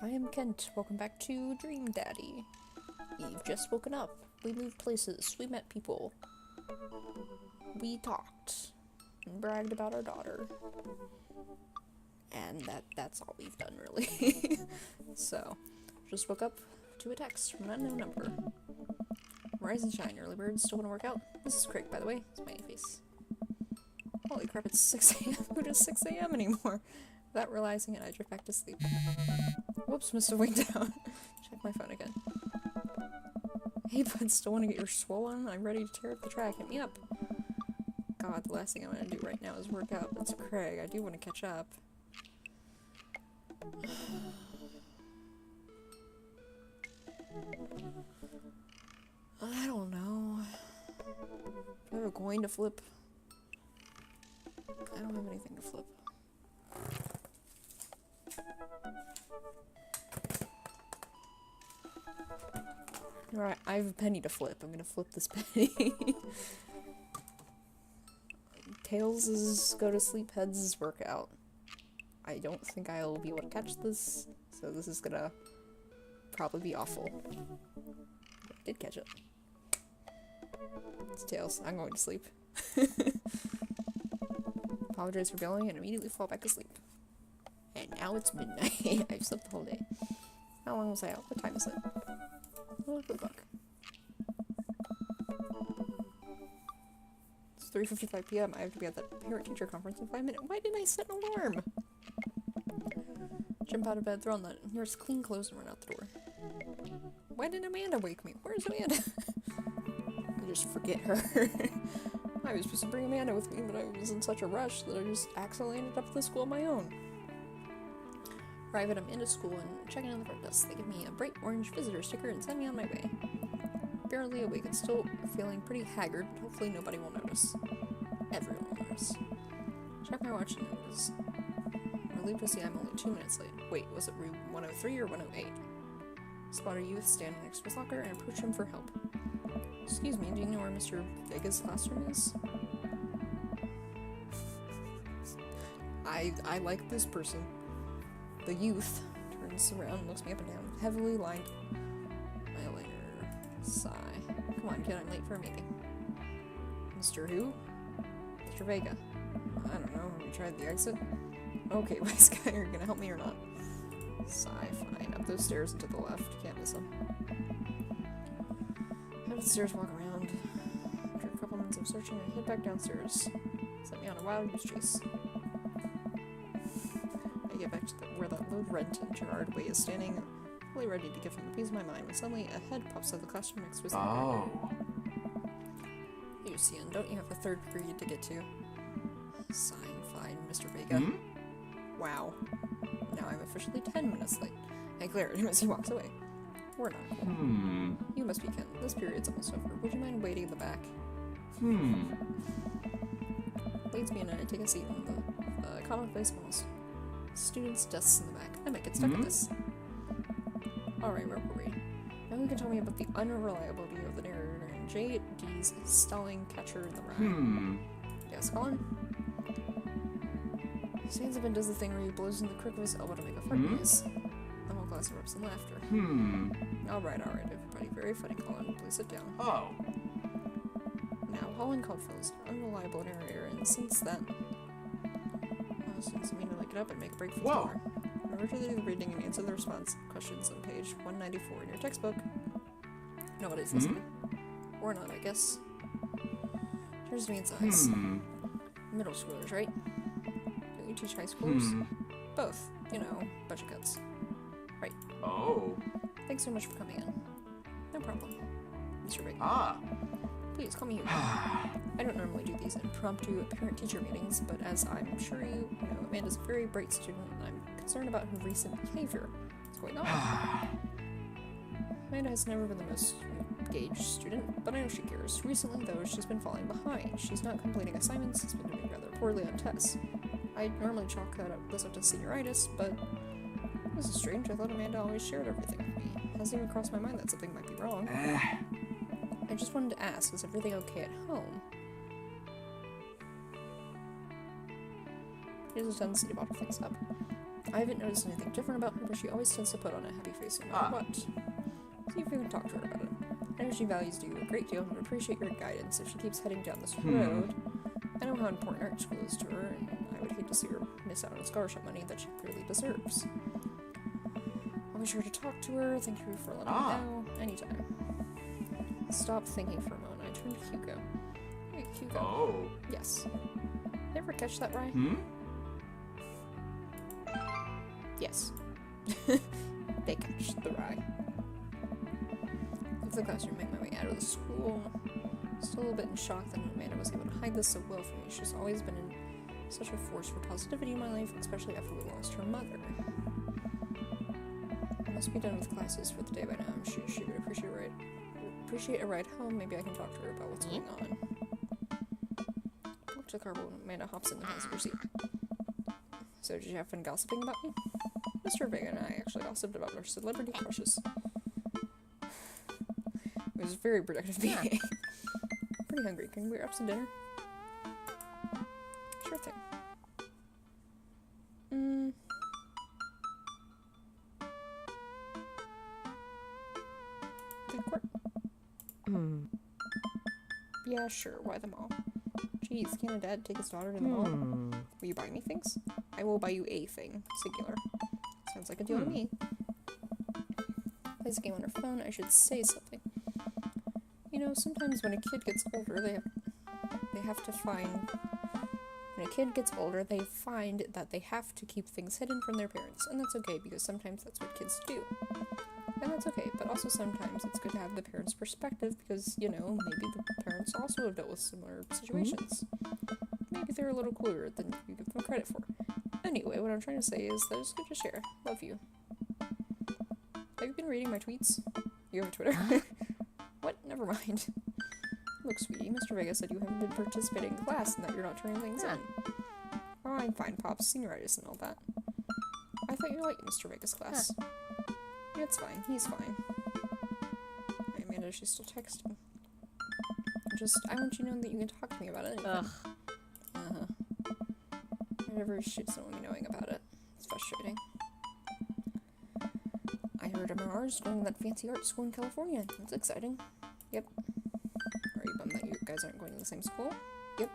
I am Kent. Welcome back to Dream Daddy. We've just woken up. We moved places. We met people. We talked and bragged about our daughter. And that's all we've done, really. So, just woke up to a text from an unknown number. Rise and shine, early birds. Still want to work out? This is Craig, by the way. Smiley face. Holy crap, it's 6 a.m. Who does 6 a.m. anymore? Without realizing it, I drift back to sleep. Whoops, must have winked out. Check my phone again. Hey, bud, still want to get your swollen? I'm ready to tear up the track. Hit me up. God, the last thing I want to do right now is work out. That's Craig. I do want to catch up. I don't know. Do I have a coin to flip? I don't have anything to flip. Alright, I have a penny to flip. I'm gonna flip this penny. Tails is go to sleep, heads is workout. I don't think I'll be able to catch this, so this is gonna probably be awful. I did catch it. It's tails. I'm going to sleep. Apologize for bailing and immediately fall back asleep. And now it's midnight. I've slept the whole day. How long was I out? What time is it? Oh, good luck. It's 3:55 p.m. I have to be at that parent-teacher conference in 5 minutes. Why didn't I set an alarm? Jump out of bed, throw on the nearest clean clothes, and run out the door. Why didn't Amanda wake me? Where's Amanda? I just forget her. I was supposed to bring Amanda with me, but I was in such a rush that I just accidentally ended up at the school on my own. Arrive at Amanda's school and check in on the front desk. They give me a bright orange visitor sticker and send me on my way. Barely awake and still feeling pretty haggard, but hopefully nobody will notice. Everyone will notice. Check my watch and it was relieved to see I'm only 2 minutes late. Wait, was it room 103 or 108? Spot a youth standing next to his locker and approach him for help. Excuse me, do you know where Mr. Vega's classroom is? I like this person. The youth turns around and looks me up and down. Heavily lined eyeliner. Sigh. Come on, kid, I'm late for a meeting. Mr. who? Mr. Vega. I don't know, have you tried the exit? Okay, wise guy, are you gonna help me or not? Sigh, fine. Up those stairs and to the left. Can't miss them. Head up the stairs, walk around. After a couple minutes of searching, I head back downstairs. Set me on a wild goose chase. I get back to where that low rent and Gerard Way is standing, fully ready to give him a piece of my mind, when suddenly a head pops out of the classroom next to his Oh. Lucian, don't you have a third period to get to? Sighing, fine, Mr. Vega. Hmm? Wow. Now I'm officially 10 minutes late. I glare at him as he walks away. We're not cool. You must be Ken. This period's almost over. Would you mind waiting in the back? Leads me in and I take a seat on the commonplace walls. Students' desks in the back. I might get stuck in this. Alright, where were we? Now you can tell me about the unreliability of the narrator and J.D.'s stalling catcher in the rye. Yes, Colin? He stands up and does the thing where he blows in the crook of his elbow to make a fart noise. The whole class erupts in laughter. Alright, everybody. Very funny, Colin. Please sit down. Oh. Now, Colin Caldwell's unreliable narrator, and since then... Students immediately get up and make a break for the door. Remember to do the reading and answer the response questions on page 194 in your textbook. Nobody's listening. Or not, I guess. Turns to me and sighs. Middle schoolers, right? Don't you teach high schoolers? Both. You know, bunch of cuts. Right. Oh. Thanks so much for coming in. No problem. Mr. Big. Please, call me Hugo. I don't normally do these impromptu parent-teacher meetings, but as I'm sure you know, Amanda's a very bright student, and I'm concerned about her recent behavior. What's going on? Amanda has never been the most engaged student, but I know she cares. Recently, though, she's been falling behind. She's not completing assignments, has been doing rather poorly on tests. I normally chalk this up to senioritis, but this is strange. I thought Amanda always shared everything with me. It hasn't even crossed my mind that something might be wrong. I just wanted to ask, is everything okay at home? He has a tendency to bottle things up. I haven't noticed anything different about her, but she always tends to put on a happy face no matter what. See if you can talk to her about it. I know she values you a great deal and would appreciate your guidance if she keeps heading down this road. I know how important art school is to her, and I would hate to see her miss out on scholarship money that she clearly deserves. I'll be sure to talk to her. Thank you for letting me know. Anytime. Stop thinking for a moment. I turn to Hugo. Hey, Hugo. Oh. Yes. Ever catch that rye? Yes. They catch the rye. Leave the classroom, make my way out of the school. Still a bit in shock that Amanda was able to hide this so well from me. She's always been such a force for positivity in my life, especially after we lost her mother. I must be done with classes for the day by now. I'm sure she would appreciate a ride home. Maybe I can talk to her about what's going on. Pull up to the car when Amanda hops in the passenger seat. So did you have fun gossiping about me? Mr. Vega and I actually gossiped about our celebrity crushes. It was very productive meeting. I'm pretty hungry. Can we grab some dinner? Sure thing. Food court? Yeah, sure. Why the mall? Geez, can't a dad take his daughter to the mall? Will you buy me things? I will buy you a thing. Singular. Sounds like a deal to me. Plays a game on her phone. I should say something. You know, sometimes when a kid gets older, they have to find... When a kid gets older, they find that they have to keep things hidden from their parents. And that's okay, because sometimes that's what kids do. And that's okay, but also sometimes it's good to have the parents' perspective, because, you know, maybe the parents also have dealt with similar situations. Maybe they're a little cooler than you give them credit for. Anyway, what I'm trying to say is that it's good to share. Love you. Have you been reading my tweets? You have a Twitter? What? Never mind. Look, sweetie, Mr. Vega said you haven't been participating in class and that you're not turning things in. Oh, I'm fine, Pops. Senioritis and all that. I thought you liked Mr. Vega's class. Yeah, it's fine. He's fine. Hey, Amanda, she's still texting. I want you to know that you can talk to me about it. Whatever shit's not me knowing about it. It's frustrating. I heard MRR is going to that fancy art school in California. That's exciting. Yep. Are you bummed that you guys aren't going to the same school? Yep.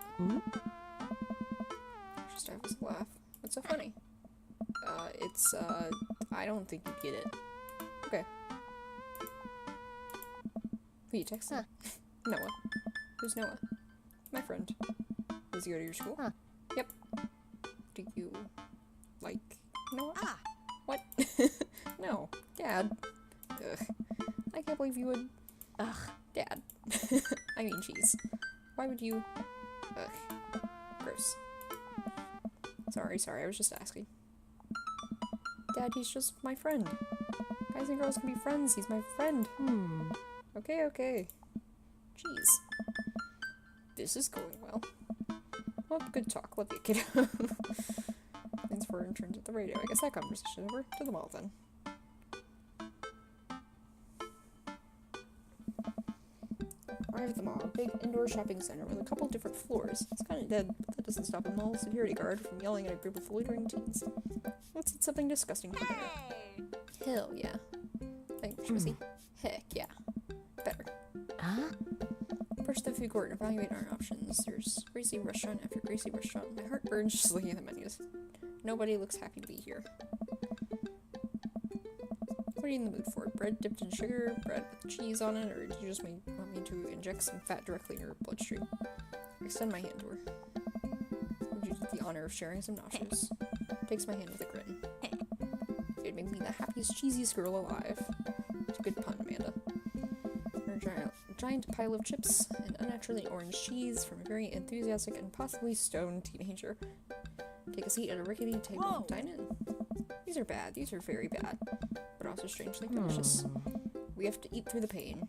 Just have us laugh. What's so funny? I don't think you get it. Okay. Who you texting? Noah. Who's Noah? My friend. Does he go to your school? Yep. Do you like Noah? What? No. Dad. Ugh. I can't believe you would... Ugh. Dad. I mean, jeez. Why would you... Ugh. Gross. Sorry, I was just asking. Dad, he's just my friend. Guys and girls can be friends, he's my friend. Okay. Jeez. This is going well. Well, good talk. Love you, kiddo. Thanks for interns at the radio. I guess that conversation over. To the mall, then. Arrive at the mall, a big indoor shopping center with a couple different floors. It's kind of dead, but that doesn't stop a mall security guard from yelling at a group of loitering teens. Let's eat something disgusting for dinner. Hell yeah. Like, should we see? Heck yeah. Better. Approach the food court and evaluate our options. There's greasy restaurant after greasy restaurant. My heart burns just looking at the menus. Nobody looks happy to be here. What are you in the mood for? Bread dipped in sugar? Bread with cheese on it? Or do you just want me to inject some fat directly in your bloodstream? Extend my hand to her. Would you do the honor of sharing some nachos? Takes my hand with a grin. It'd make me the happiest, cheesiest girl alive. It's a good pun, Amanda. A giant pile of chips and unnaturally orange cheese from a very enthusiastic and possibly stoned teenager. Take a seat at a rickety table and dine in. These are bad. These are very bad. But also strangely delicious. We have to eat through the pain.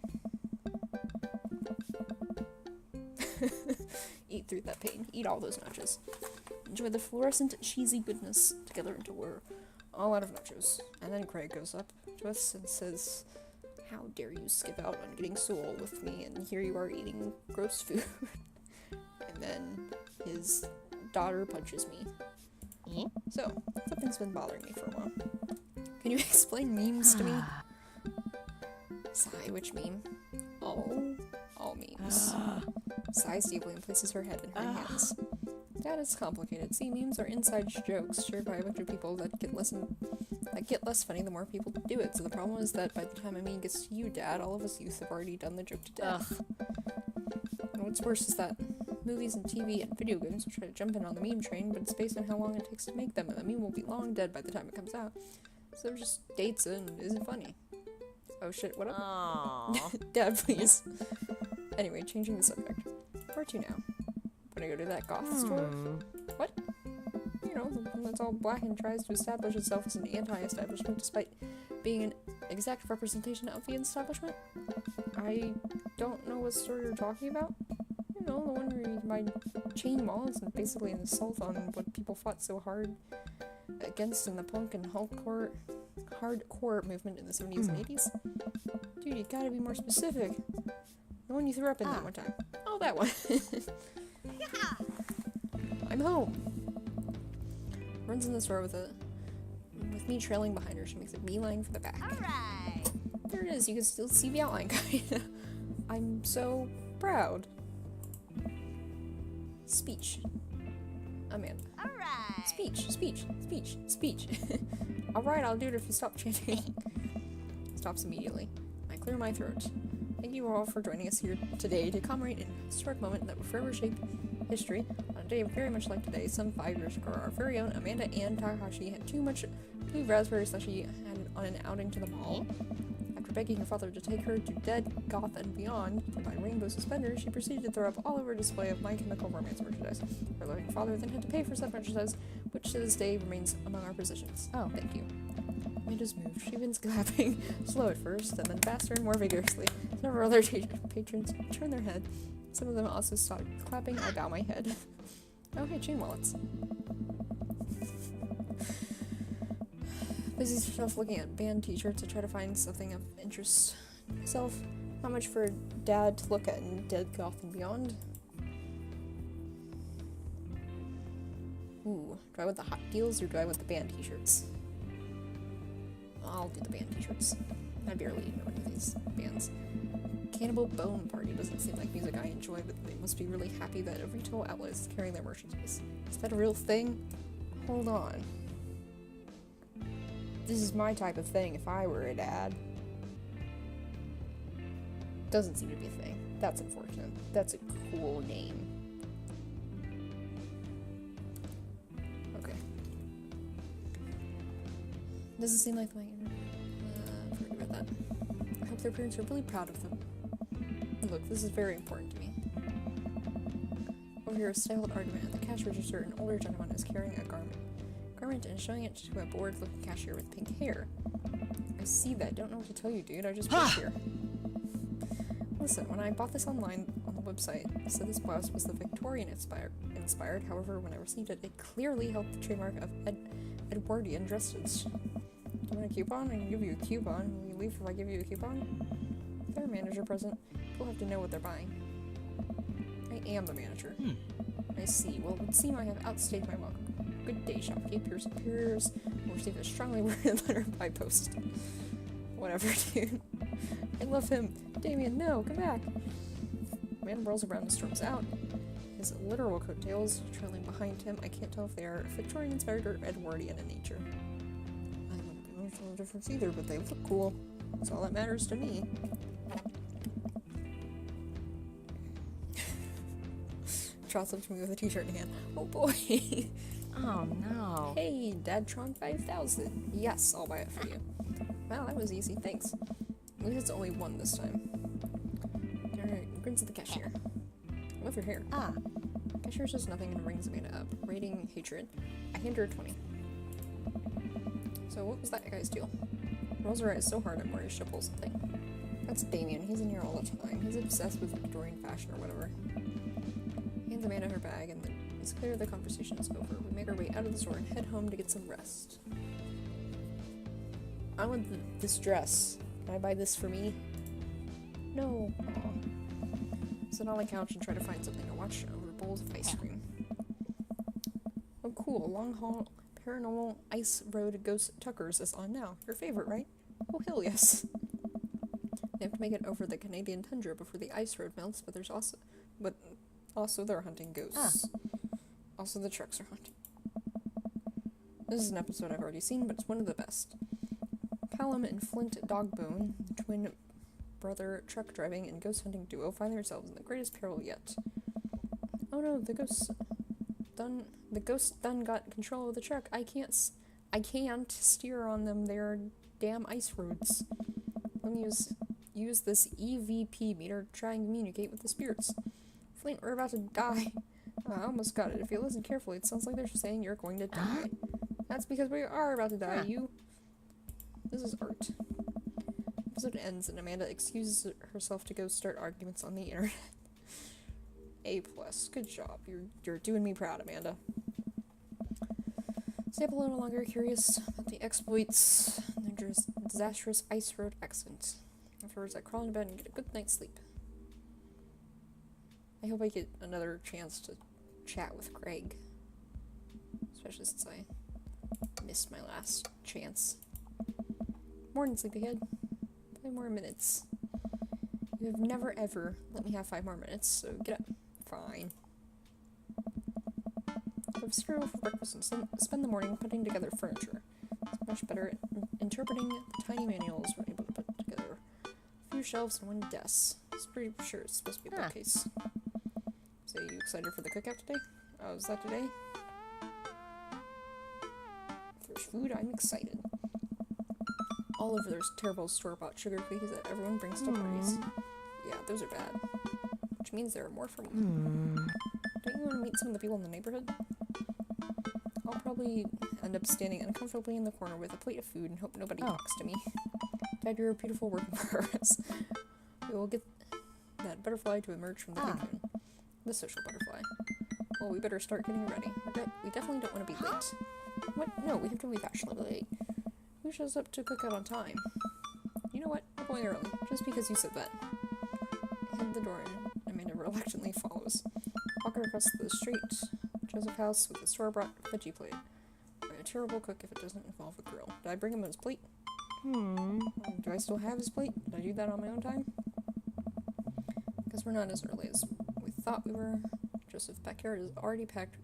Eat through that pain. Eat all those nachos. Enjoy the fluorescent, cheesy goodness together until we're all out of nachos. And then Craig goes up to us and says, "How dare you skip out on getting Soul with me, and here you are eating gross food." And then his daughter punches me. So, something's been bothering me for a while. Can you explain memes to me? Sigh, which meme? All memes. Sighs deeply and places her head in her hands. That is complicated. See, memes are inside jokes shared by a bunch of people that get less funny the more people do it. So the problem is that by the time a meme gets to you, Dad, all of us youth have already done the joke to death. And what's worse is that movies and TV and video games will try to jump in on the meme train, but it's based on how long it takes to make them, and the meme will be long dead by the time it comes out. So it just dates it and isn't funny. Oh shit, what up? Dad, please. Anyway, changing the subject. Where to now? Wanna go to that goth store? What? You know, the one that's all black and tries to establish itself as an anti-establishment despite being an exact representation of the establishment? I don't know what store you're talking about. You know, the one where you can buy chain walls and basically an assault on what people fought so hard against in the punk and hardcore movement in the 70s and 80s. Dude, you gotta be more specific. The one you threw up in that one time. Oh, that one. I'm home. Runs in the store with me trailing behind her. She makes a beeline for the back. Alright. There it is. You can still see the outline, kinda. I'm so proud. Speech. Amanda. Alright. Speech. Alright, I'll do it if you stop chanting. Stops immediately. I clear my throat. Thank you all for joining us here today to commemorate an historic moment that will forever shape history. On a day very much like today, some 5 years ago, our very own Amanda and Takahashi had too much blue raspberry slushy on an outing to the mall. After begging her father to take her to Dead, Goth, and Beyond to buy rainbow suspenders, she proceeded to throw up all over a display of My Chemical Romance merchandise. Her loving father then had to pay for said merchandise, which to this day remains among our possessions. Oh, thank you. Amanda's moved. She begins clapping, slow at first, and then faster and more vigorously. Several other patrons turn their head. Some of them also stop clapping. I bow my head. Oh, hey, chain wallets. Busies herself looking at band t-shirts to try to find something of interest to myself. Not much for Dad to look at in Dead, Goth, and Beyond. Ooh, do I want the hot deals or do I want the band t-shirts? I'll do the band t-shirts. I barely know any of these bands. Cannibal Bone Party doesn't seem like music I enjoy, but they must be really happy that a retail outlet is carrying their merchandise. Is that a real thing? Hold on. This is my type of thing if I were a dad. Doesn't seem to be a thing. That's unfortunate. That's a cool name. Okay. Doesn't seem like my... forget about that. I hope their parents are really proud of them. Look, this is very important to me. Over here, a stifled argument at the cash register. An older gentleman is carrying a garment and showing it to a bored-looking cashier with pink hair. I see that. Don't know what to tell you, dude. I just work here. Listen, when I bought this online on the website, it said this blouse was the Victorian inspired. However, when I received it, it clearly held the trademark of Edwardian dresses. Do you want a coupon? I can give you a coupon. Will you leave if I give you a coupon? Is there a manager present? People have to know what they're buying. I am the manager. I see. Well, it would seem I have outstayed my welcome. Good day, shopkeep. Your superiors will receive a strongly worded letter by post. Whatever, dude. I love him. Damien, no, come back. Man whirls around and storms out. His literal coattails trailing behind him. I can't tell if they are Victorian inspired or Edwardian in nature. I don't know the difference either, but they look cool. That's all that matters to me. Trots up to me with a t-shirt in hand. Oh boy. Oh no. Hey, Dadtron 5000. Yes, I'll buy it for you. Wow, that was easy, thanks. At least it's only one this time. Alright, grins at the cashier. With her hair. Cashier says nothing and rings Amanda up. Rating hatred. I hand her a 20. So what was that guy's deal? Rolls her eyes so hard I'm worried she'll pull something. That's Damien. He's in here all the time. He's obsessed with Victorian fashion or whatever. Hands Amanda her bag, and then it's clear the conversation is over. We make our way out of the store and head home to get some rest. I want this dress. Can I buy this for me? No. Aww. Sit on the couch and try to find something to watch over bowls of ice cream. Oh cool, long Paranormal Ice Road Ghost Tuckers is on now. Your favorite, right? Oh, hell yes. They have to make it over the Canadian tundra before the ice road melts, but also they're hunting ghosts. Also the trucks are hunting. This is an episode I've already seen, but it's one of the best. Callum and Flint Dogbone, the twin brother truck driving and ghost hunting duo, find themselves in the greatest peril yet. Oh no, the ghost done got control of the truck. I can't steer on them. They're damn ice roads. Let me use this EVP meter to try and communicate with the spirits. Flint, we're about to die. I almost got it. If you listen carefully, it sounds like they're saying you're going to die. That's because we are about to die. This is art. Episode ends and Amanda excuses herself to go start arguments on the internet. A+. Good job. You're doing me proud, Amanda. Stay up a little longer, curious about the exploits and their disastrous ice road accident. Afterwards, I crawl into bed and get a good night's sleep. I hope I get another chance to chat with Craig. Especially since I missed my last chance. Morning, sleepyhead. 5 more minutes. You have never ever let me have 5 more minutes, so get up. Fine. I have cereal for breakfast and spend the morning putting together furniture. It's much better at interpreting the tiny manuals we're able to put together. A few shelves and 1 desk. It's pretty sure it's supposed to be a bookcase. So you excited for the cookout today? Oh, is that today? If there's food, I'm excited. All over those terrible store-bought sugar cookies that everyone brings to parties. Yeah, those are bad. Which means there are more for me. Don't you want to meet some of the people in the neighborhood? I'll probably end up standing uncomfortably in the corner with a plate of food and hope nobody talks to me. Dad, you're a beautiful work in progress. We will get that butterfly to emerge from the cocoon. The social butterfly. Well, we better start getting ready. We definitely don't want to be late. What? No, we have to be fashionably late. Who shows up to cook out on time? You know what? We're going early, just because you said that. I head the door and Amanda reluctantly follows. Walk her across the street, Joseph House with a store-bought veggie plate. I'm a terrible cook if it doesn't involve a grill. Did I bring him his plate? Do I still have his plate? Did I do that on my own time? Because we're not as early as we thought we were. Joseph's backyard is already packed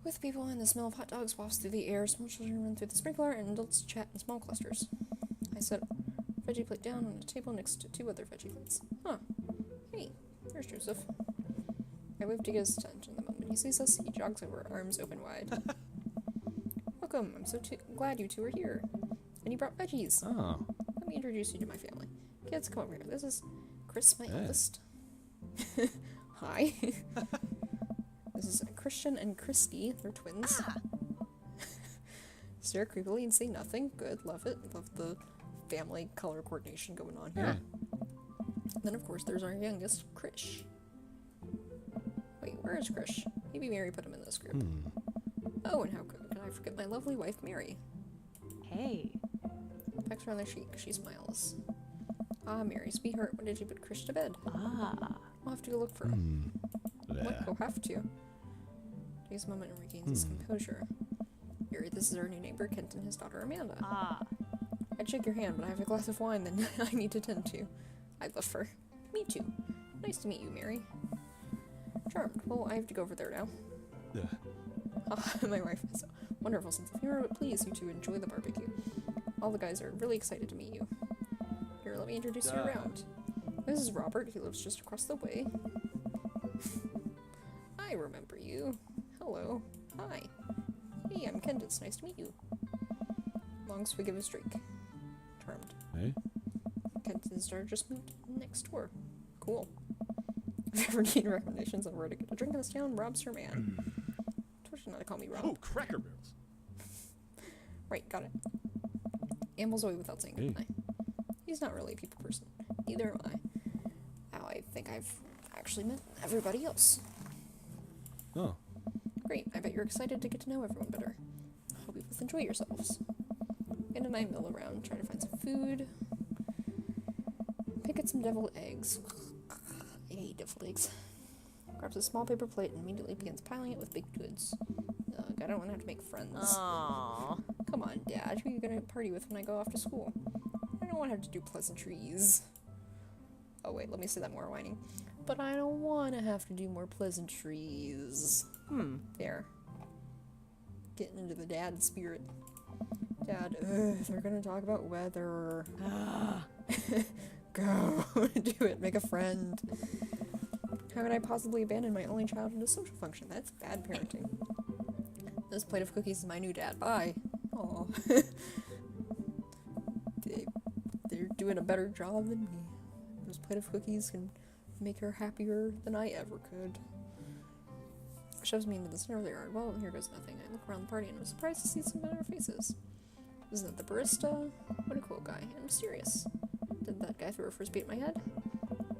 with people, and the smell of hot dogs wafts through the air. Small children run through the sprinkler, and adults chat in small clusters. I set a veggie plate down on a table next to 2 other veggie plates. Huh. Hey, there's Joseph. I wave to get his attention. The moment he sees us, he jogs over, arms open wide. Welcome. I'm so glad you 2 are here. And you brought veggies. Oh. Let me introduce you to my family. Kids, come over here. This is Chris, my eldest. Hi. This is Christian and Christy. They're twins. Stare creepily and say nothing. Good. Love it. Love the family color coordination going on here. Then, of course, there's our youngest, Krish. Wait, where is Krish? Maybe Mary put him in the script. Oh, and how could I forget my lovely wife, Mary? Hey. Pecks her on the cheek. She smiles. Ah, Mary, sweetheart, when did you put Krish to bed? I'll have to go look for him. What? You'll have to. Takes a moment and regains his composure. Mary, this is our new neighbor, Kent, and his daughter, Amanda. I'd shake your hand, but I have a glass of wine that I need to tend to. I love her. Me too. Nice to meet you, Mary. Charmed. Well, I have to go over there now. My wife has a wonderful sense of humor, but please, you two enjoy the barbecue. All the guys are really excited to meet you. Here, let me introduce you around. This is Robert. He lives just across the way. I remember you. Hello. Hi. Hey, I'm Kent. It's nice to meet you. Long swig of his drink. Charmed. Hey? Kent and his daughter just moved next door. Cool. If you ever need recommendations on where to get a drink in this town, Rob's your man. Told you not to call me Rob. Oh, Cracker Barrels. Right, got it. Ambles away without saying goodbye. He's not really a people person. Neither am I. Now I think I've actually met everybody else. Oh. Great, I bet you're excited to get to know everyone better. Hope you both enjoy yourselves. Ann and I mill around, try to find some food. Pick at some deviled eggs. I hate deviled eggs. Grabs a small paper plate and immediately begins piling it with baked goods. Ugh, I don't want to have to make friends. Aww. Come on, Dad. Who are you gonna party with when I go off to school? I don't want to have to do pleasantries. Oh wait, let me say that more whining. But I don't want to have to do more pleasantries. There. Getting into the dad spirit. Dad, they're gonna talk about weather. Go. Do it. Make a friend. How could I possibly abandon my only child in a social function? That's bad parenting. This plate of cookies is my new dad. Bye. Aw. They're doing a better job than me. This plate of cookies can make her happier than I ever could. Shoves me into the center of the yard. Well, here goes nothing. I look around the party and I'm surprised to see some familiar faces. Isn't it the barista? What a cool guy. And mysterious. Did that guy throw a frisbee at my head?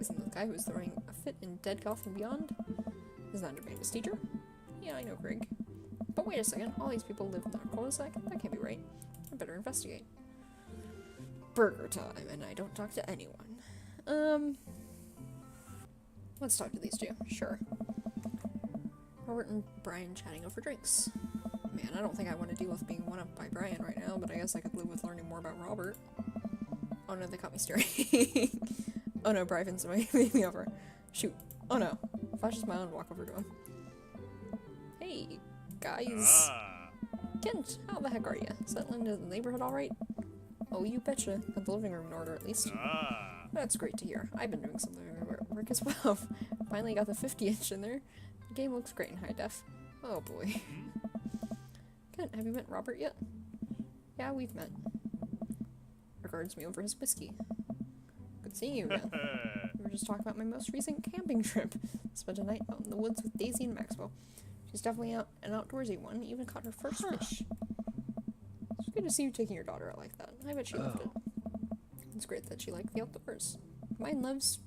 Isn't that the guy who was throwing a fit in Dead Golf and Beyond? Is that Amanda's teacher? Yeah, I know Greg. But wait a second, all these people live in that cul-de-sac? That can't be right. I better investigate. Burger time, and I don't talk to anyone. Let's talk to these two. Sure. Robert and Brian chatting over drinks. Man, I don't think I want to deal with being one-upped by Brian right now, but I guess I could live with learning more about Robert. Oh no, they caught me staring. Oh no, Brian's made me over. Shoot. Oh no. Flash his smile and walk over to him. Hey, guys. Kent, how the heck are you? Settling into the neighborhood alright? Oh, you betcha. Got the living room in order, at least. That's great to hear. I've been doing some living room work as well. Finally got the 50-inch in there. The game looks great in high def. Oh boy. Kent, have you met Robert yet? Yeah, we've met. Regards me over his whiskey. Good seeing you again. We were just talking about my most recent camping trip. Spent a night out in the woods with Daisy and Maxwell. She's definitely an outdoorsy one. Even caught her first fish. It's good to see you taking your daughter out like that. I bet she loved it. It's great that she liked the outdoors. Mine loves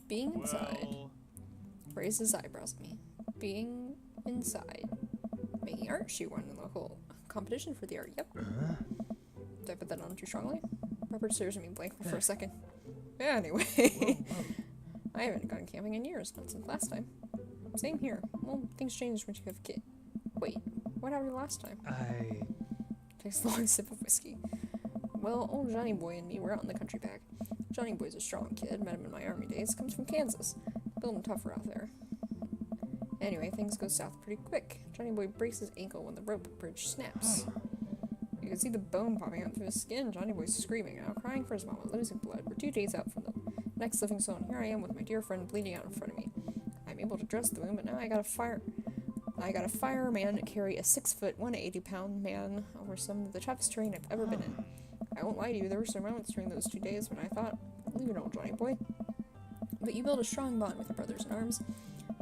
being inside. Raised his eyebrows at me. Being inside. Making art. She won the local competition for the art. Yep. Did I put that on too strongly? Robert stares at me blankly for a second. Yeah, anyway. I haven't gone camping in years, not since last time. Same here. Well, things change when you have a kid. Wait, what happened last time? Takes a long sip of whiskey. Well, old Johnny Boy and me were out in the country back. Johnny Boy's a strong kid, met him in my army days, comes from Kansas. Building tougher out there. Anyway, things go south pretty quick. Johnny Boy breaks his ankle when the rope bridge snaps. You can see the bone popping out through his skin. Johnny Boy's screaming now, crying for his mama, losing blood. We're 2 days out from the next living soul, and here I am with my dear friend bleeding out in front of me. I'm able to dress the wound, but now I gotta fire a man to carry a 6-foot, 180-pound man over some of the toughest terrain I've ever been in. I won't lie to you, there were some moments during those 2 days when I thought, leave it, old Johnny Boy. But you build a strong bond with your brothers in arms,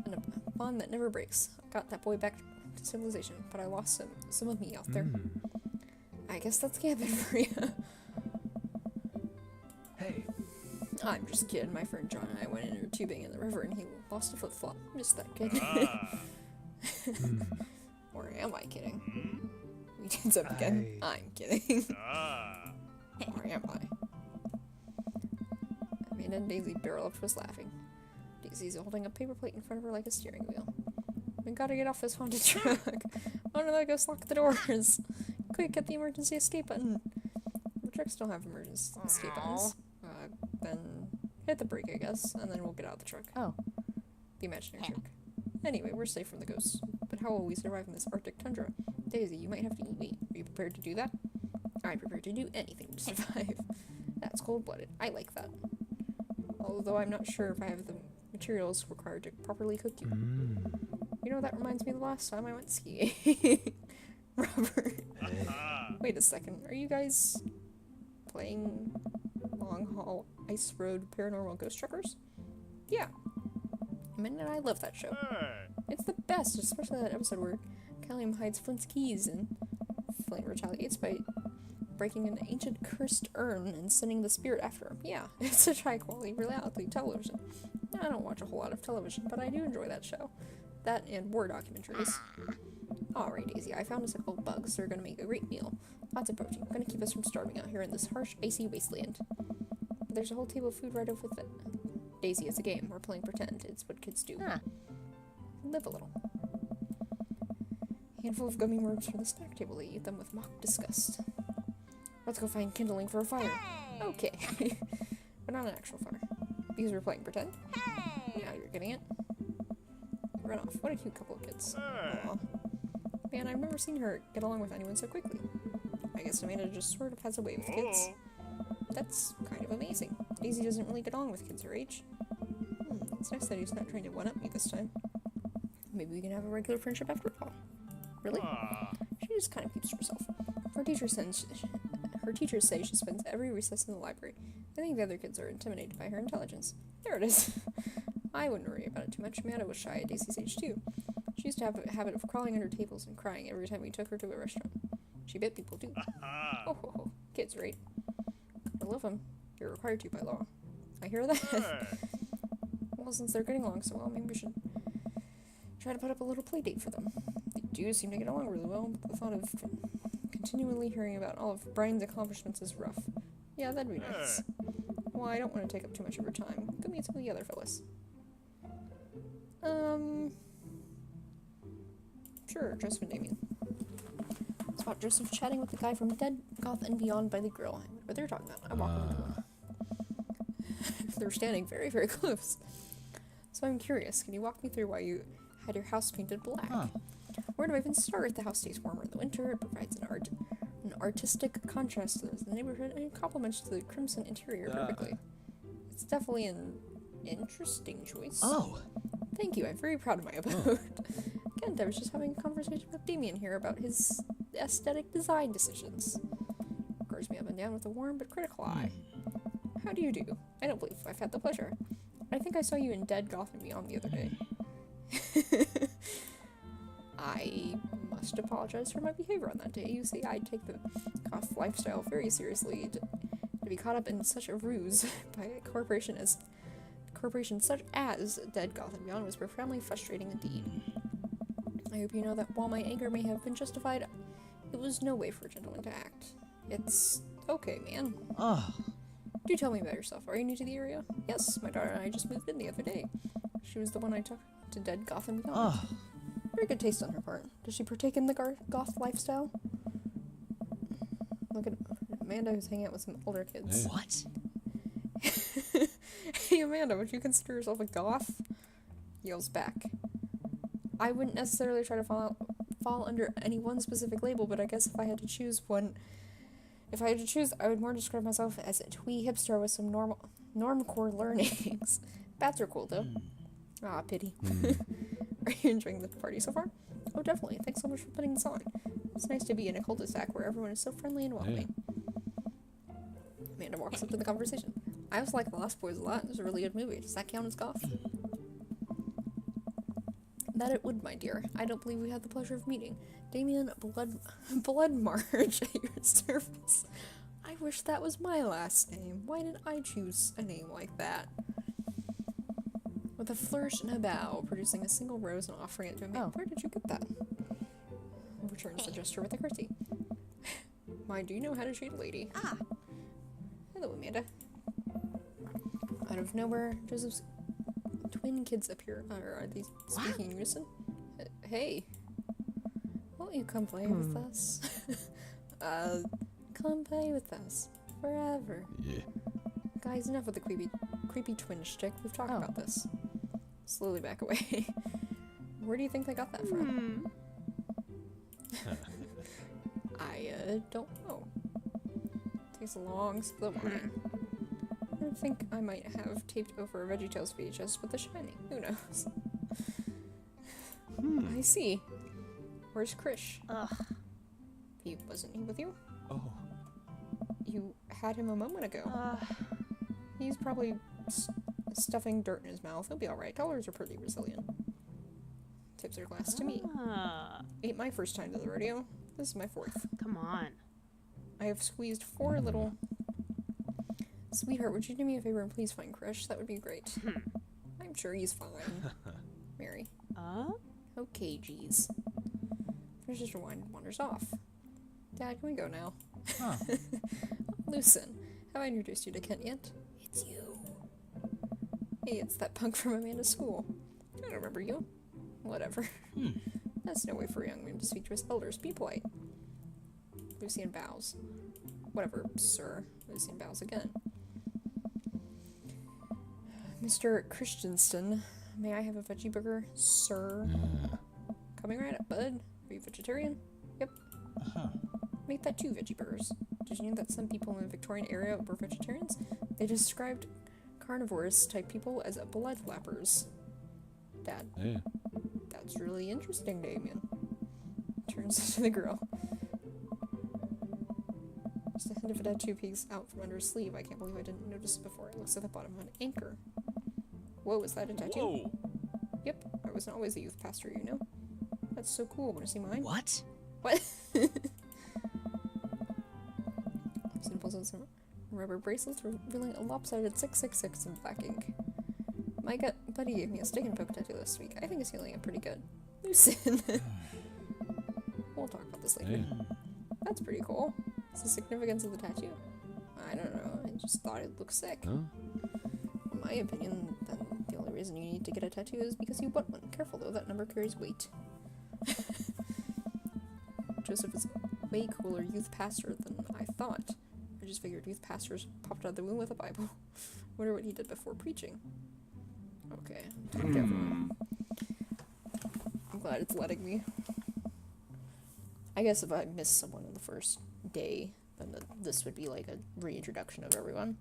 and a bond that never breaks. I got that boy back to civilization, but I lost some of me out there. I guess that's camping for you. Hey. I'm just kidding. My friend John and I went in tubing in the river and he lost a flip-flop. Missed that kid. Or am I kidding? We did up again. I'm kidding. Or am I? Amanda and Daisy barrel up to us laughing. Daisy's holding a paper plate in front of her like a steering wheel. We gotta get off this haunted truck. Oh no, that ghost locked the doors. Quick, get the emergency escape button. The trucks don't have emergency escape buttons. Then hit the brake, I guess, and then we'll get out of the truck. Oh. The imaginary truck. Anyway, we're safe from the ghosts. But how will we survive in this Arctic tundra? Daisy, you might have to eat me. Are you prepared to do that? I'm prepared to do anything to survive. That's cold-blooded. I like that. Although I'm not sure if I have the materials required to properly cook you. You know, that reminds me of the last time I went skiing. Robert. Wait a second. Are you guys playing Long Haul Ice Road Paranormal Ghost Truckers? Yeah. Man, and I love that show. It's the best, especially that episode where Callium hides Flint's keys and Flint retaliates by breaking an ancient cursed urn and sending the spirit after him. Yeah, it's such high-quality reality television. I don't watch a whole lot of television, but I do enjoy that show. That and war documentaries. Alright, Daisy, I found us a couple bugs. They're gonna make a great meal. Lots of protein. Gonna keep us from starving out here in this harsh, icy wasteland. But there's a whole table of food right over with it. Daisy, it's a game. We're playing pretend. It's what kids do. Live a little. handful of gummy worms from the snack table. They eat them with mock disgust. Let's go find kindling for a fire. Okay. But not an actual fire. Because we're playing pretend? Yeah, you're getting it. Run off. What a cute couple of kids. Aw. Man, I've never seen her get along with anyone so quickly. I guess Amanda just sort of has a way with kids. That's kind of amazing. Daisy doesn't really get along with kids her age. It's nice that he's not trying to one-up me this time. Maybe we can have a regular friendship after all. Really? She just kind of keeps to herself. Her teachers say she spends every recess in the library. I think the other kids are intimidated by her intelligence. There it is. I wouldn't worry about it too much. Amanda was shy at Daisy's age too. She used to have a habit of crawling under tables and crying every time we took her to a restaurant. She bit people too. Oh ho ho. Kids, right? I love them. You're required to by law. I hear that. Well, since they're getting along so well, maybe we should try to put up a little play date for them. They do seem to get along really well, but the thought of continually hearing about all of Brian's accomplishments is rough. Yeah, that'd be nice. Well, I don't want to take up too much of her time. Go meet some of the other fellas. Sure, Joseph and Damien. Spot Joseph chatting with the guy from Dead, Goth, and Beyond by the grill. What they're talking about. I walk over to them. They're standing very, very close. So I'm curious, can you walk me through why you had your house painted black? Where do I even start? The house stays warmer in the winter. It provides an artistic contrast to the neighborhood, and it complements the crimson interior perfectly. It's definitely an interesting choice. Oh! Thank you, I'm very proud of my abode. Again, I was just having a conversation with Damien here about his aesthetic design decisions. Guards me up and down with a warm but critical eye. How do you do? I don't believe I've had the pleasure. I think I saw you in Dead, Goth, and Beyond the other day. I must apologize for my behavior on that day. You see, I take the goth lifestyle very seriously. To be caught up in such a ruse by a corporation such as Dead, Goth, and Beyond was profoundly frustrating indeed. I hope you know that while my anger may have been justified, it was no way for a gentleman to act. It's okay, man. Do tell me about yourself. Are you new to the area? Yes, my daughter and I just moved in the other day. She was the one I took to Dead, Goth, and Beyond. Very good taste on her part. Does she partake in the goth lifestyle? Look at Amanda, who's hanging out with some older kids. What? Hey Amanda, would you consider yourself a goth? Yells back. I wouldn't necessarily try to fall under any one specific label, but I guess if I had to choose, I would more describe myself as a twee hipster with some normcore learnings. Bats are cool though. Ah, pity. Are you enjoying the party so far? Oh, definitely. Thanks so much for putting this on. It's nice to be in a cul-de-sac where everyone is so friendly and welcoming. Amanda walks up to the conversation. I also like The Lost Boys a lot. It was a really good movie. Does that count as goth? That it would, my dear. I don't believe we had the pleasure of meeting. Damien Blood March at your service. I wish that was my last name. Why did I choose a name like that? With a flourish and a bow, producing a single rose and offering it to him. Where did you get that? Returns the gesture with a curtsy. My, do you know how to treat a lady? Hello, Amanda. Out of nowhere, Joseph's twin kids appear. Are they speaking in unison? Hey. Won't you come play with us? Come play with us. Forever. Yeah. Guys, enough with the creepy twin shtick. We've talked about this. Slowly back away. Where do you think they got that from? I don't know. Takes a long sip of wine. I think I might have taped over a VeggieTales VHS with The Shining. Who knows? I see. Where's Krish? Wasn't he with you? Oh. You had him a moment ago. He's probably stuffing dirt in his mouth. He'll be alright. Colors are pretty resilient. Tips her glass to me. Ain't my first time to the rodeo. This is my fourth. Come on. I have squeezed 4 little... Sweetheart, would you do me a favor and please find Krish? That would be great. I'm sure he's fine. Mary. Okay, geez. Finishes her wine and wanders off. Dad, can we go now? Lucen, have I introduced you to Kent yet? It's you. Hey, it's that punk from Amanda's school. I don't remember you. Whatever. That's no way for a young man to speak to his elders. Be polite. Lucian bows. Whatever, sir. Lucian bows again. Mr. Christensen, may I have a veggie burger, sir? Coming right up, bud. Are you vegetarian? Yep. Make that 2 veggie burgers. Did you know that some people in the Victorian era were vegetarians? They described carnivorous type people as blood lappers. Dad. Hey. That's really interesting, Damien. Turns to the girl. Just a hint of a tattoo peeks out from under his sleeve. I can't believe I didn't notice it before. It looks at the bottom of an anchor. Whoa, is that a tattoo? Whoa. Yep, I wasn't always a youth pastor, you know? That's so cool. Want to see mine? What? What? Simple and some rubber bracelets revealing a lopsided 666 in black ink. My buddy gave me a stick and poke tattoo this week. I think it's healing up pretty good. Lucin. We'll talk about this later. Hey. That's pretty cool. What's the significance of the tattoo? I don't know. I just thought it looked sick. Huh? In my opinion, then the only reason you need to get a tattoo is because you want one. Careful though, that number carries weight. Joseph is way cooler youth pastor than I thought. I just figured youth pastors popped out of the womb with a Bible. Wonder what he did before preaching. Okay, talk to everyone. I'm glad it's letting me. I guess if I missed someone in the first day, then this would be like a reintroduction of everyone.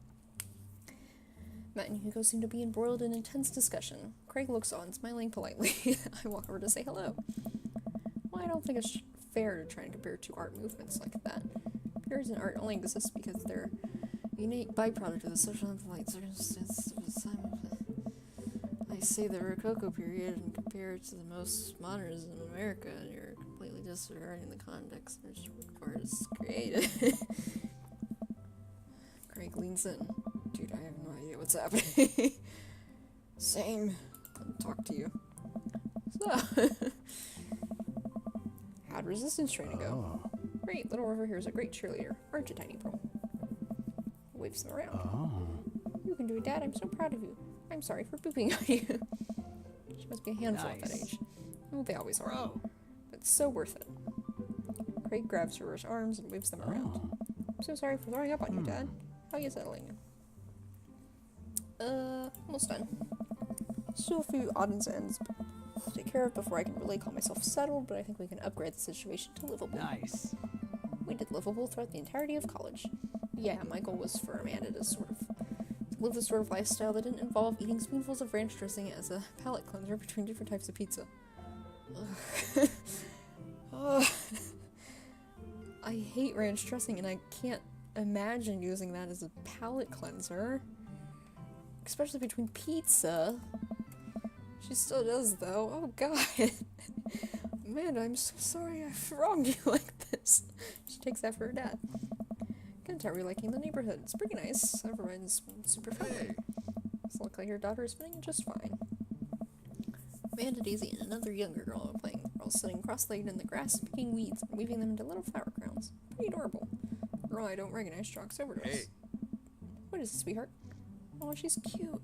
Matt and Hugo seem to be embroiled in intense discussion. Craig looks on, smiling politely. I walk over to say hello. Well, I don't think it's fair to try and compare 2 art movements like that. Puritan art only exists because they're a unique byproduct of the social and polite circumstances of the time. I say the Rococo period and compare it to the most modernism in America, and you're completely disregarding the context in which the art is created. Craig leans in. Dude, I have no idea what's happening. Same. I'll talk to you. So, how'd resistance training go? Great, little River here is a great cheerleader. Aren't you, Tiny Bro? Waves them around. You can do it, Dad. I'm so proud of you. I'm sorry for pooping on you. She must be a handful at that age. Well, they always are. Bro. But it's so worth it. Craig grabs River's arms and waves them around. I'm so sorry for throwing up on you, Dad. How are you settling? Almost done. Still a few odds and ends to take care of before I can really call myself settled, but I think we can upgrade the situation to livable. Nice. We did livable throughout the entirety of college. Yeah, my goal was for Amanda to sort of live the sort of lifestyle that didn't involve eating spoonfuls of ranch dressing as a palate cleanser between different types of pizza. I hate ranch dressing and I can't imagine using that as a palate cleanser. Especially between pizza. She still does though. Oh god. Amanda, I'm so sorry I've wronged you like this. She takes after her dad. Can tell you're liking the neighborhood. It's pretty nice. Everyone's super friendly. Does look like your daughter is fitting just fine. Amanda, Daisy, and another younger girl are playing. They're all sitting cross-legged in the grass, picking weeds and weaving them into little flower crowns. Pretty adorable. Girl I don't recognize Jock's overdose. Hey. What is it, sweetheart? Oh, she's cute.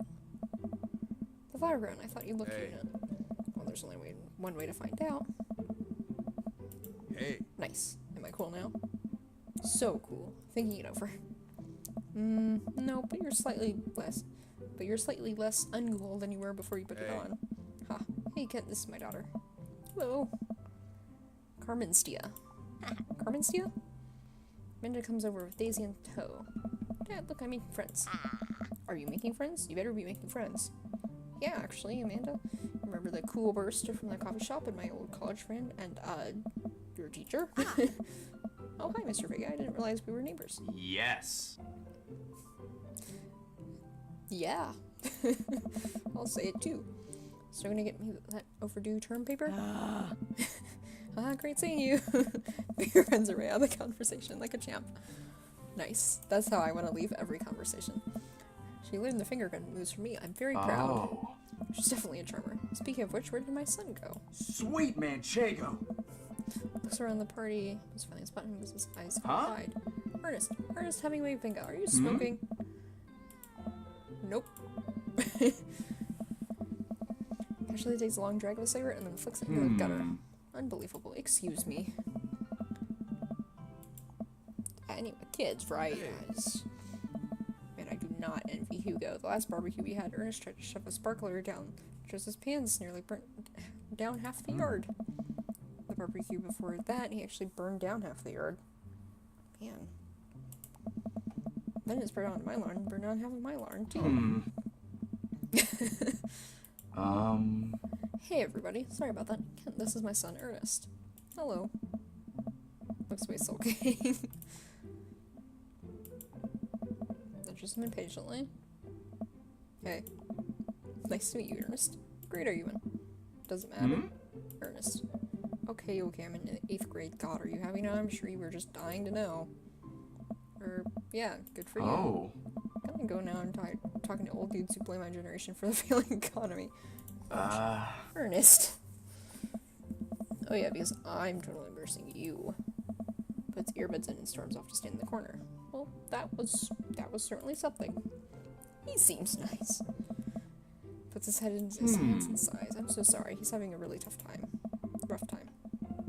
The flower crown. I thought you looked cute in it. Well, there's only one way to find out. Hey. Nice. Am I cool now? So cool. Thinking it over. No, but you're slightly less uncool than you were before you put it on. Ha. Hey, Kent, this is my daughter. Hello. Carmenstia. Carmenstia? Minda comes over with Daisy in tow. Dad, look, I'm making friends. Are you making friends? You better be making friends. Yeah, actually, Amanda. Remember the cool burst from the coffee shop and my old college friend and, your teacher? Oh, hi, Mr. Vega. I didn't realize we were neighbors. Yes. Yeah. I'll say it too. So gonna get me that overdue term paper? Great seeing you. Your friends are way out of the conversation like a champ. Nice. That's how I want to leave every conversation. She learned the finger gun moves for me. I'm very proud. She's definitely a charmer. Speaking of which, where did my son go? Sweet Manchego. Looks around the party. Was finding a spot and was his eyes wide. Ernest Hemingway Bingo. Are you smoking? Nope. Ashley takes a long drag of a cigarette and then flicks it into the gutter. Unbelievable. Excuse me. Anyway, kids, right? Yes. Man, I do not envy Hugo. The last barbecue we had, Ernest tried to shove a sparkler down just his pants nearly burnt down half the yard. The barbecue before that, he actually burned down half the yard. Man. Then it's burned down my lawn and burned down half of my lawn, too. Hey, everybody. Sorry about that. This is my son, Ernest. Hello. Looks way sulking. Just him impatiently. Hey. Nice to meet you, Ernest. Grade are you in? Doesn't matter. Ernest. Okay, I'm in 8th grade. God, are you happy now? I'm sure you were just dying to know. Yeah, good for you. Oh. Gotta go now. I'm talking to old dudes who blame my generation for the failing economy. Ernest. Oh yeah, because I'm totally embarrassing you. Puts earbuds in and storms off to stand in the corner. Well, that was certainly something. He seems nice. Puts his head in his hands and sighs. I'm so sorry. He's having a really tough time. Rough time.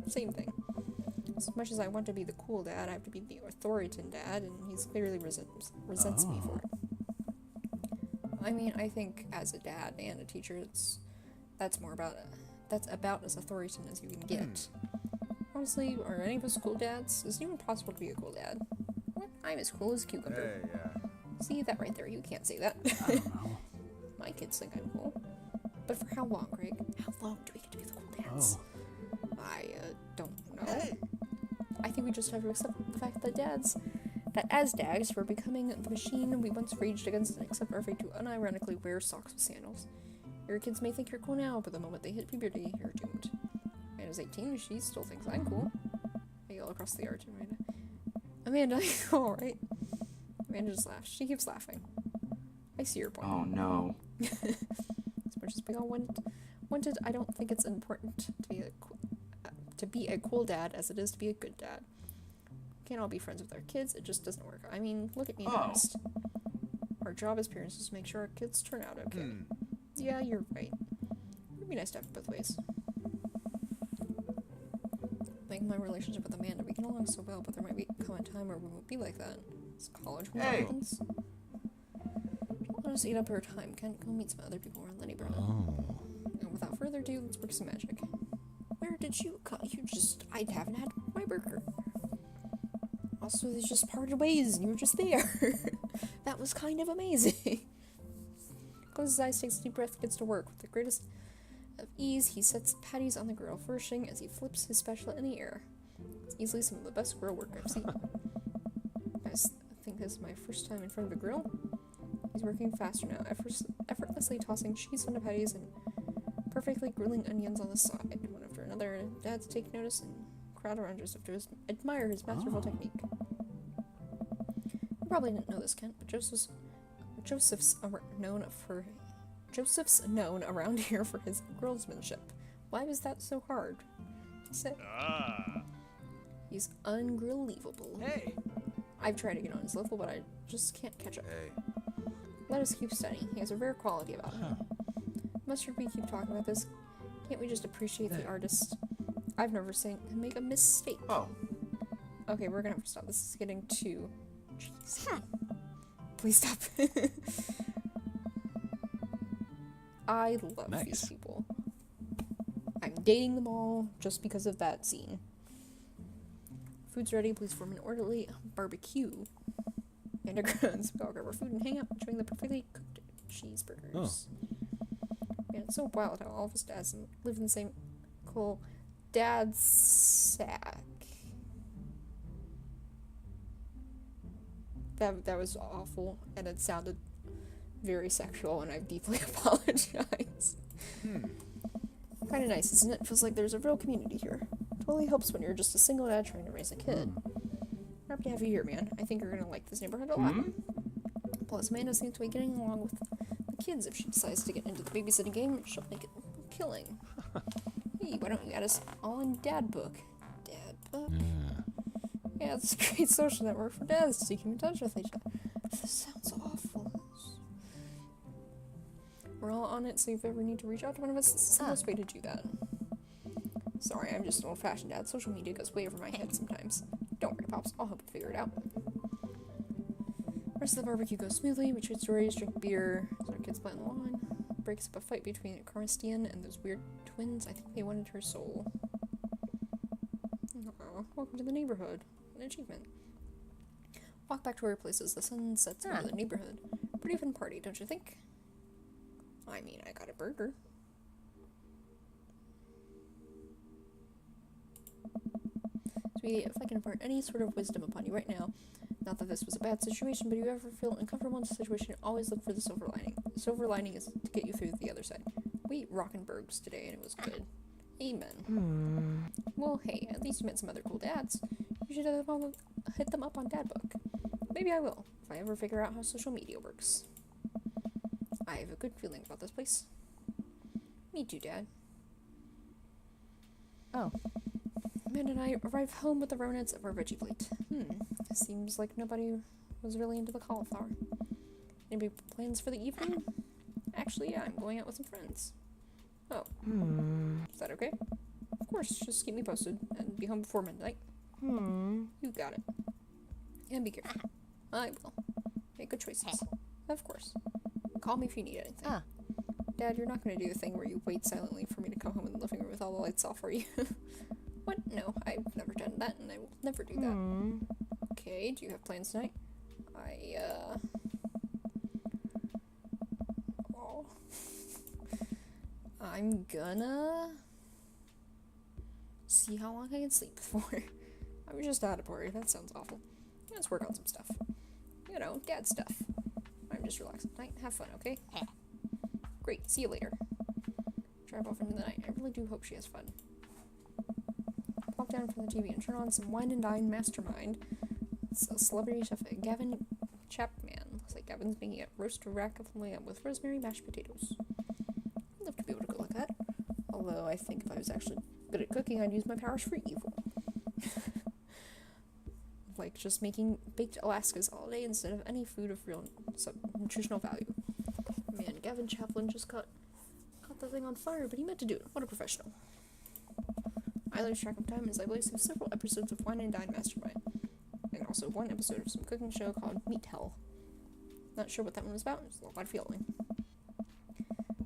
Same thing. As much as I want to be the cool dad, I have to be the authoritative dad, and he's clearly resents me for it. I mean, I think as a dad and a teacher, that's about as authoritative as you can get. Honestly, are any of us cool dads? Is it even possible to be a cool dad? What? I'm as cool as a cucumber. Hey, yeah. See that right there? You can't say that. I don't know. My kids think I'm cool. But for how long, Greg? How long do we get to be the cool dads? I don't know. Hey. I think we just have to accept the fact that as dads, we're becoming the machine we once raged against and accept our fate to unironically wear socks with sandals. Your kids may think you're cool now, but the moment they hit puberty, you're doomed. Amanda's 18, she still thinks I'm cool. I yell across the yard to Amanda. Amanda, alright? Amanda just laughs. She keeps laughing. I see your point. Oh no. As much as we all wanted, I don't think it's important to be a cool dad as it is to be a good dad. We can't all be friends with our kids. It just doesn't work. I mean, look at me and Ernest. Our job as parents is to make sure our kids turn out okay. Yeah, you're right. It'd be nice to have it both ways. Like my relationship with Amanda, we get along so well, but there might come a time where we won't be like that. It's college when that happens. Don't let us eat up our time. Can't go meet some other people around Lenny Brown. And without further ado, let's work some magic. Where did you come? I haven't had my burger. Also, they just parted ways and you were just there. That was kind of amazing. Closes his eyes, takes a deep breath, gets to work. With the greatest of ease, he sets patties on the grill, flourishing as he flips his spatula in the air. It's easily some of the best grill work I've seen. I think this is my first time in front of a grill. He's working faster now, effortlessly tossing cheese onto patties and perfectly grilling onions on the side. One after another, dads take notice and crowd around Joseph to admire his masterful technique. You probably didn't know this, Kent, but Joseph's known around here for his grillsmanship. Why was that so hard? Say. He's ungrillevable. Hey. I've tried to get on his level, but I just can't catch up. Hey. Let us keep studying. He has a rare quality about him. Mustard, we keep talking about this. Can't we just appreciate the artist? I've never seen him make a mistake. Oh. Okay, we're gonna have to stop. This is getting too cheesy. Please stop. I love these people. I'm dating them all just because of that scene. Food's ready. Please form an orderly barbecue. And groans. We all grab our food and hang out, enjoying the perfectly cooked cheeseburgers. Man, it's so wild how all of us dads live in the same cool dad's sack. That was awful, and it sounded very sexual, and I deeply apologize. Kind of nice, isn't it? Feels like there's a real community here. Totally helps when you're just a single dad trying to raise a kid. Happy to have you here, man. I think you're gonna like this neighborhood a lot. Plus, Amanda seems to be getting along with the kids. If she decides to get into the babysitting game, she'll make it killing. Hey, why don't you add us all in Dad Book? Dad Book? Yeah, it's a great social network for dads to keep in touch with each other. This sounds awful. We're all on it, so if you ever need to reach out to one of us, this is the best way to do that. Sorry, I'm just an old-fashioned dad. Social media goes way over my head sometimes. Don't worry, Pops. I'll help you figure it out. Rest of the barbecue goes smoothly. We trade stories, drink beer. So our kids play on the lawn. Breaks up a fight between Carmistian and those weird twins. I think they wanted her soul. Aw, welcome to the neighborhood. An achievement. Walk back to our places. The sun sets over the neighborhood. Pretty fun party, don't you think? I mean, I got a burger. Sweetie, if I can impart any sort of wisdom upon you right now, not that this was a bad situation, but if you ever feel uncomfortable in a situation, always look for the silver lining. The silver lining is to get you through to the other side. We ate Rockenbergs today, and it was good. Amen. Well, hey, at least you met some other cool dads. You should hit them up on Dadbook. Maybe I will, if I ever figure out how social media works. I have a good feeling about this place. Me too, Dad. Oh. Amanda and I arrived home with the remnants of our veggie plate. Seems like nobody was really into the cauliflower. Any big plans for the evening? Actually, yeah, I'm going out with some friends. Oh. Is that okay? Of course, just keep me posted and be home before midnight. You got it. And be careful. I will. Make good choices. Of course. Call me if you need anything. Dad, you're not going to do the thing where you wait silently for me to come home in the living room with all the lights off, are you? What? No, I've never done that, and I will never do that. Okay, do you have plans tonight? Oh. I'm gonna see how long I can sleep before. I was just at a party. That sounds awful. Let's work on some stuff. You know, dad stuff. I'm just relaxing tonight. Have fun, okay? Great. See you later. Drive off into the night. I really do hope she has fun. Pop down from the TV and turn on some Wine and Dine Mastermind. It's a celebrity chef, Gavin Chapman. Looks like Gavin's making a roast rack of lamb with rosemary mashed potatoes. I'd love to be able to go like that. Although I think if I was actually good at cooking, I'd use my powers for evil. Like just making baked Alaskas all day instead of any food of real nutritional value. Man, Gavin Chaplin just caught the thing on fire, but he meant to do it. What a professional. I lose track of time as I blaze through several episodes of Wine and Dine Mastermind, and also one episode of some cooking show called Meat Hell. Not sure what that one was about, it's a lot of feeling.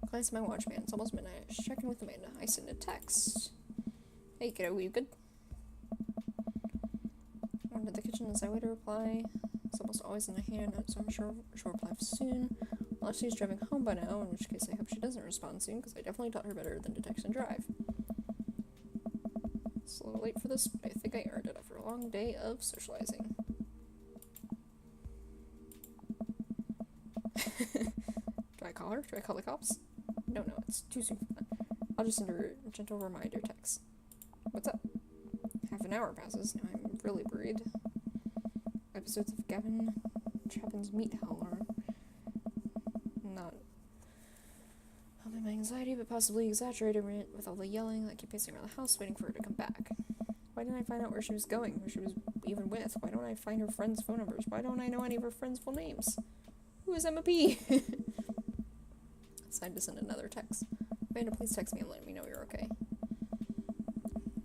Glance at my watch, man. It's almost midnight. I should check in with Amanda. I send a text. Hey, kiddo, you good? I went to the kitchen as I wait to reply. It's almost always in a hand, so I'm sure she'll reply soon. Unless she's driving home by now, in which case I hope she doesn't respond soon, because I definitely taught her better than to text and drive. It's a little late for this, but I think I earned it after a long day of socializing. Do I call her? Do I call the cops? No, it's too soon for that. I'll just send her a gentle reminder text. What's up? Half an hour passes. Now I'm really worried. Episodes of Gavin Chapman's Meat Hell are not helping my anxiety, but possibly exaggerated with all the yelling. I keep pacing around the house waiting for her to come back. Why didn't I find out where she was going, who she was even with? Why don't I find her friends' phone numbers? Why don't I know any of her friends' full names? Who is Emma P? Decided to send another text. Amanda, please text me and let me know you're okay.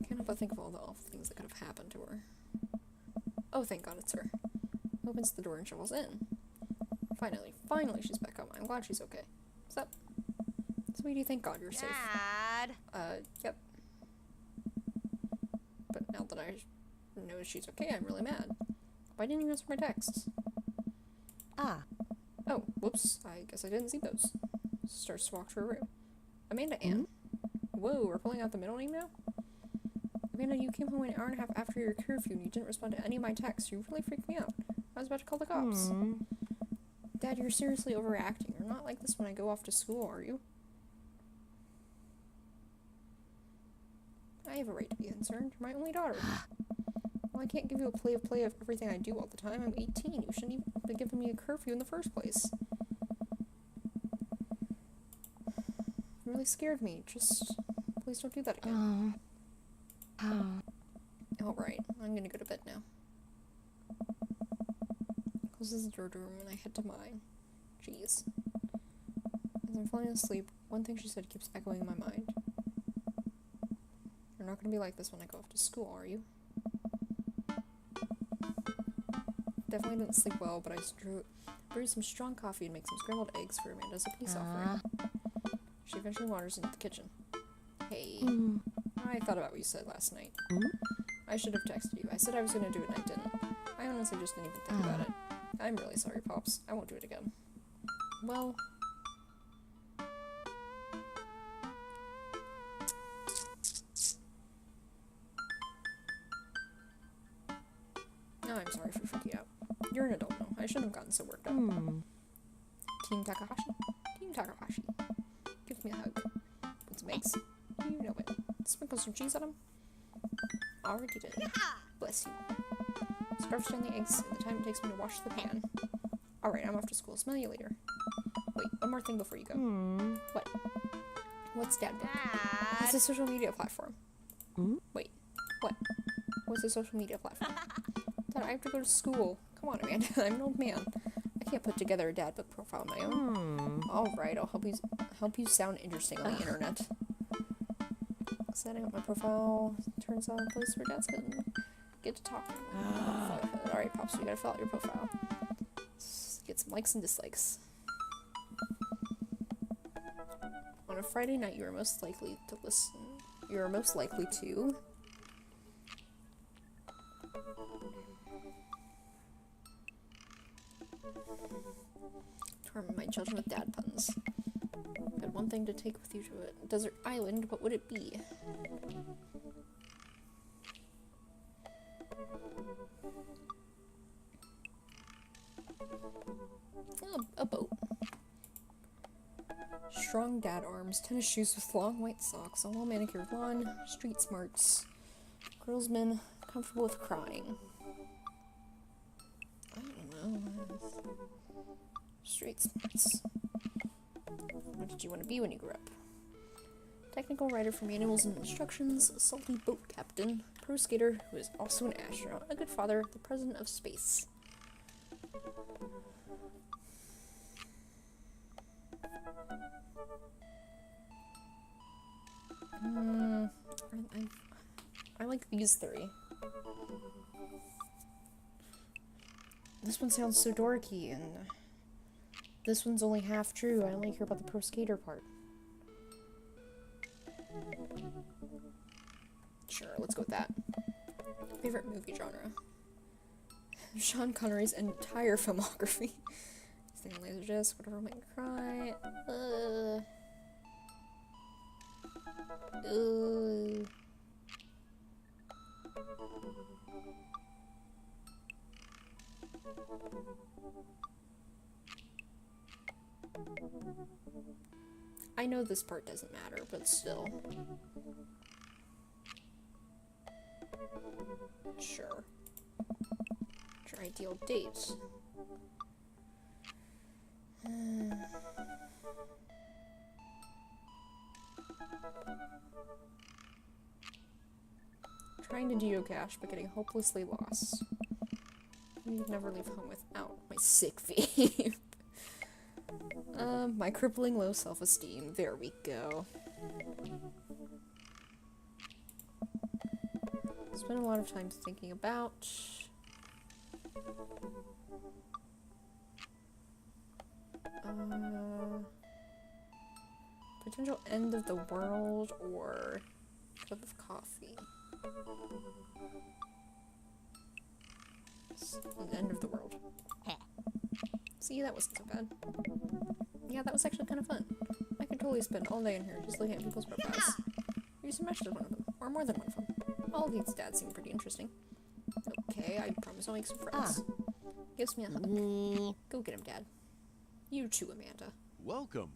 Can't help but think of all the awful things that could have happened to her. Oh, thank God it's her. Opens the door and shovels in. Finally she's back home. I'm glad she's okay. What's up? Sweetie, thank God you're safe. Dad. Yep. But now that I know she's okay, I'm really mad. Why didn't you answer my texts? Oh, whoops. I guess I didn't see those. Starts to walk to her room. Amanda Ann. Whoa, we're pulling out the middle name now? Amanda, you came home an hour and a half after your curfew and you didn't respond to any of my texts. You really freaked me out. I was about to call the cops. Dad, you're seriously overreacting. You're not like this when I go off to school, are you? I have a right to be concerned. You're my only daughter. Well, I can't give you a play of everything I do all the time. I'm 18. You shouldn't even be giving me a curfew in the first place. You really scared me. Just please don't do that again. Alright, I'm gonna go to bed now. Closes the door to her room and I head to mine. Jeez. As I'm falling asleep, one thing she said keeps echoing in my mind. You're not gonna be like this when I go off to school, are you? Definitely didn't sleep well, but I brewed some strong coffee and make some scrambled eggs for Amanda as a peace offering. She eventually wanders into the kitchen. Hey. I thought about what you said last night. I should have texted you. I said I was gonna do it and I didn't. I honestly just didn't even think about it. I'm really sorry, Pops. I won't do it again. Well... I'm sorry for freaking out. You're an adult now. I shouldn't have gotten so worked up. Team Takahashi? Team Takahashi. Give me a hug. Put some eggs. You know it. Sprinkle some cheese on them. Already did. Bless you. Scarf down the eggs in the time it takes me to wash the pan. Alright, I'm off to school. Smell you later. Wait, one more thing before you go. What? What's Dad book? It's a social media platform. Wait, what? What's a social media platform? Dad, I have to go to school. Come on, Amanda. I'm an old man. I can't put together a dad book profile on my own. Alright, I'll help you sound interesting on the internet. Setting up my profile turns on a place where dads can get to talk. Alright, Pops, you gotta fill out your profile. Get some likes and dislikes. On a Friday night, you are most likely to listen. You are most likely to... Torment my children with dad puns. Had one thing to take with you to a desert island, what would it be? A boat. Strong dad arms, tennis shoes with long white socks, a well-manicured lawn, street smarts, girlsmen, comfortable with crying. I don't know. Street smarts. What did you want to be when you grew up? Technical writer for manuals and instructions, salty boat captain, pro skater who is also an astronaut, a good father, the president of space. I like these three. This one sounds so dorky, and this one's only half true. I only hear about the pro skater part. Sure, let's go with that. Favorite movie genre? Sean Connery's entire filmography. Sting Laser Disc, whatever will make me cry. I know this part doesn't matter, but still. Sure. Your ideal date. Trying to geocache, but getting hopelessly lost. You'd never leave home without my sick vape. My crippling low self-esteem. There we go. Spent a lot of time thinking about... potential end of the world or cup of coffee. End of the world. See, that wasn't so bad. Yeah, that was actually kind of fun. I could totally spend all day in here just looking at people's profiles. You should match one of them, or more than one of them. All of these dads seem pretty interesting. Okay, I promise I'll make some friends. Gives me a hug. Go get him, Dad. You too, Amanda. Welcome.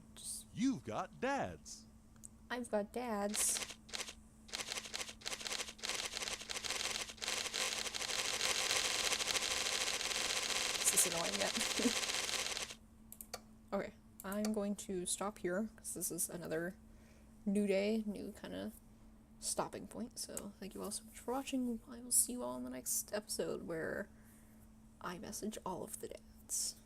You've got dads. I've got dads. Is this annoying yet? Okay, I'm going to stop here, because this is another new day, new kind of stopping point. So thank you all so much for watching. I will see you all in the next episode where I message all of the dads.